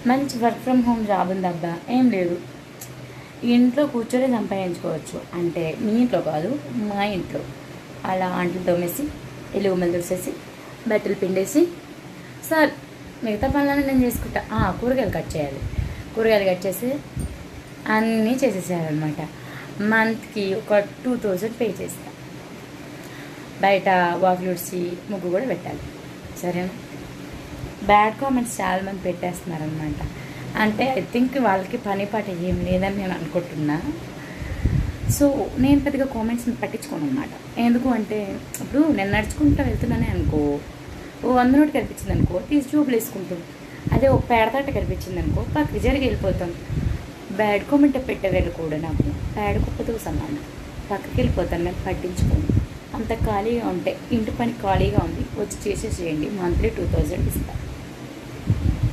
మంచి work from home job ఉందబ్బా, ఏం లేదు, ఇంట్లో కూర్చొని సంపాదించుకోవచ్చు అంటే మీ ఇంట్లో కాదు, మా ఇంట్లో అలా అంట్లు తోమేసి ఎలుగుమలు తుడిసేసి బట్టలు పిండేసి సార్ మిగతా పనులన్నీ నేను చేసుకుంటా. కూరగాయలు కట్ చేయాలి, కూరగాయలు కట్ చేసి అన్నీ చేసేసేయాలన్నమాట. మంత్కి ఒక 2000 పే చేస్తా. బయట వాకిలు ఉడిచి ముగ్గు కూడా పెట్టాలి, సరేనా? బ్యాడ్ కామెంట్స్ చాలామంది పెట్టేస్తున్నారనమాట. అంటే ఐ థింక్ వాళ్ళకి పని పాట ఏం లేదని నేను అనుకుంటున్నా. సో నేను పెద్దగా కామెంట్స్ని పట్టించుకోను అనమాట. ఎందుకు అంటే ఇప్పుడు నేను నడుచుకుంటూ వెళ్తున్నానే అనుకో, ఓ 100 నోటు కనిపించింది అనుకో తీసి జోబులు వేసుకుంటాం. అదే ఒక పేడతాట కనిపించింది అనుకో పక్కకి జరిగి వెళ్ళిపోతాం. బ్యాడ్ కామెంట్ పెట్టేవాళ్ళు కూడా నాకు బ్యాడ్ కుప్పతో సమానం. పక్కకి వెళ్ళిపోతాను, నేను పట్టించుకోను. అంత ఖాళీగా ఉంటే ఇంటి పని ఖాళీగా ఉంది వచ్చి చేసేసేయండి, మంత్లీ 2000 ఇస్తాను.